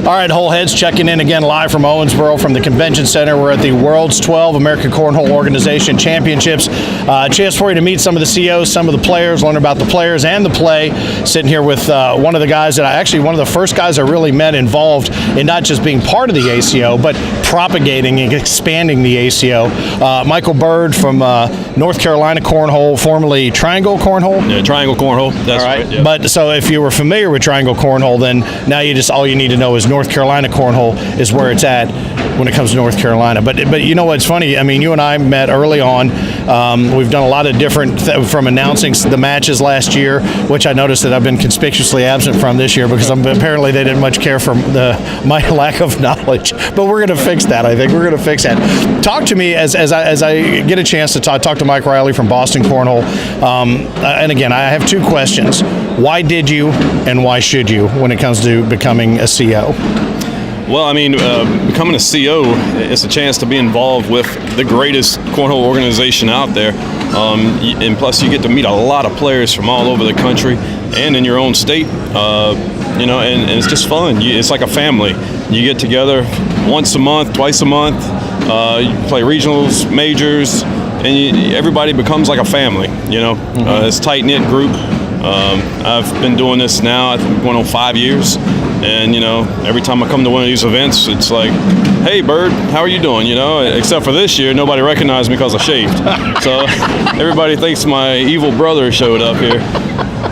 All right, whole heads checking in again live from Owensboro from the Convention Center. We're at the World's 12 American Cornhole Organization Championships. Chance for you to meet some of the CEOs, some of the players, learn about the players and the play. Sitting here with one of the guys that one of the first guys I really met involved in not just being part of the ACO, but propagating and expanding the ACO. Michael Byrd from North Carolina Cornhole, formerly Triangle Cornhole. Yeah, Triangle Cornhole. That's right. Yeah. But so if you were familiar with Triangle Cornhole, then now all you need to know is North Carolina Cornhole is where it's at when it comes to North Carolina. But you know what's funny? I mean, you and I met early on. We've done a lot of different from announcing the matches last year, which I noticed that I've been conspicuously absent from this year because apparently they didn't much care for my lack of knowledge. But we're going to fix that. I think we're going to fix that. Talk to me as I get a chance to talk to Mike Riley from Boston Cornhole. And again, I have two questions. Why did you and why should you when it comes to becoming a CO? Well, I mean, becoming a CO is a chance to be involved with the greatest cornhole organization out there. And plus, you get to meet a lot of players from all over the country and in your own state. And it's just fun. It's like a family. You get together once a month, twice a month. You play regionals, majors, and everybody becomes like a family. It's a tight-knit group. I've been doing this now, I think, going on 5 years. And, every time I come to one of these events, it's like, hey, Byrd, how are you doing? Except for this year, nobody recognized me because I shaved. So everybody thinks my evil brother showed up here.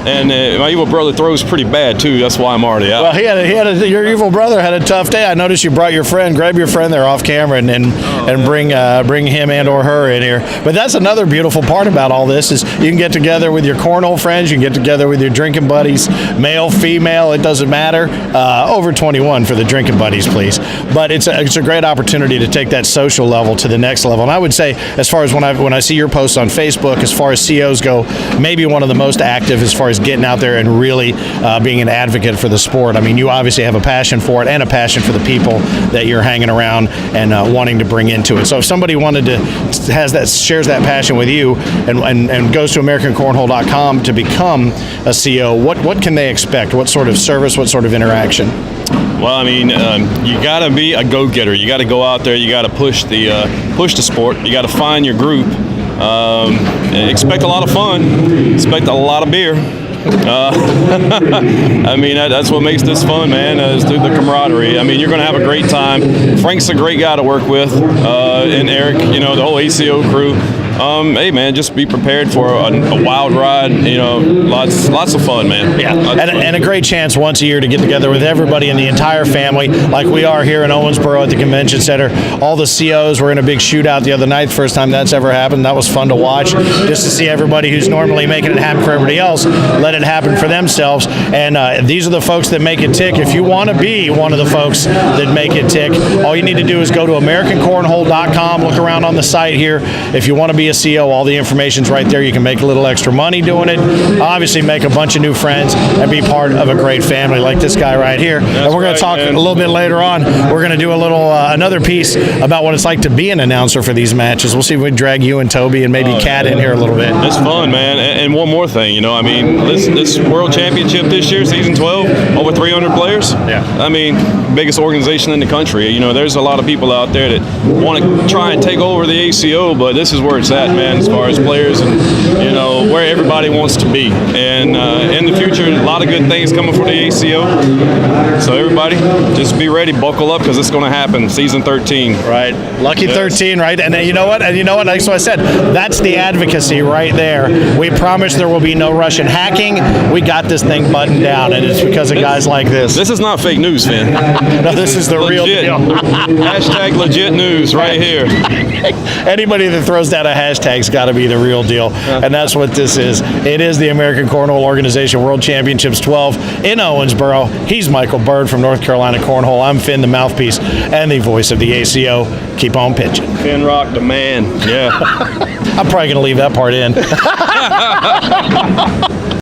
And my evil brother throws pretty bad, too. That's why I'm already out. Well, your evil brother had a tough day. I noticed you brought your friend. Grab your friend there off camera and bring him and or her in here. But that's another beautiful part about all this is you can get together with your cornhole friends. You can get together with your drinking buddies, male, female. It doesn't matter. Over 21 for the drinking buddies, please. But it's a great opportunity to take that social level to the next level. And I would say, as far as when I see your posts on Facebook, as far as COs go, maybe one of the most active as far as getting out there and really being an advocate for the sport. I mean, you obviously have a passion for it and a passion for the people that you're hanging around and wanting to bring into it. So if somebody shares that passion with you and goes to AmericanCornhole.com to become a CO, what can they expect? What sort of service? What sort of interaction? Well, I mean, you got to be a go-getter. You got to go out there. You got to push the sport. You got to find your group. Expect a lot of fun. Expect a lot of beer. I mean, that's what makes this fun, man, is through the camaraderie. I mean, you're going to have a great time. Frank's a great guy to work with, and Eric, the whole ACO crew. Hey, man, just be prepared for a wild ride. Lots of fun, man. Yeah, and a great chance once a year to get together with everybody in the entire family, like we are here in Owensboro at the Convention Center. All the COs were in a big shootout the other night. First time that's ever happened. That was fun to watch, just to see everybody who's normally making it happen for everybody else let it happen for themselves. And these are the folks that make it tick. If you want to be one of the folks that make it tick, all you need to do is go to AmericanCornhole.com. Look around on the site here. If you want to be a CO, all the information's right there. You can make a little extra money doing it. Obviously, make a bunch of new friends and be part of a great family like this guy right here. And we're going to talk a little bit later on. We're going to do a little another piece about what it's like to be an announcer for these matches. We'll see if we can drag you and Toby and maybe Kat in here a little bit. It's fun, man. And one more thing, I mean, this World Championship this year, season 12, over 300 players. Yeah. I mean, biggest organization in the country. There's a lot of people out there that want to try and take over the ACO, but this is where it's at, man, as far as players and, where everybody wants to be. And in the future, a lot of good things coming for the ACO. So everybody, just be ready, buckle up, because it's going to happen, season 13. Right. Lucky 13, right? And you know what? Like I said, that's the advocacy right there. We promise there will be no Russian hacking. We got this thing buttoned down, and it's because of guys like this. This is not fake news, Finn. No, this is the real deal. Hashtag legit news right here. Anybody that throws down a hashtag's got to be the real deal, and that's what this is. It is the American Cornhole Organization World Championships 12 in Owensboro. He's Michael Byrd from North Carolina Cornhole. I'm Finn, the mouthpiece and the voice of the ACO. Keep on pitching. Finn Rock, the man. Yeah. I'm probably going to leave that part in.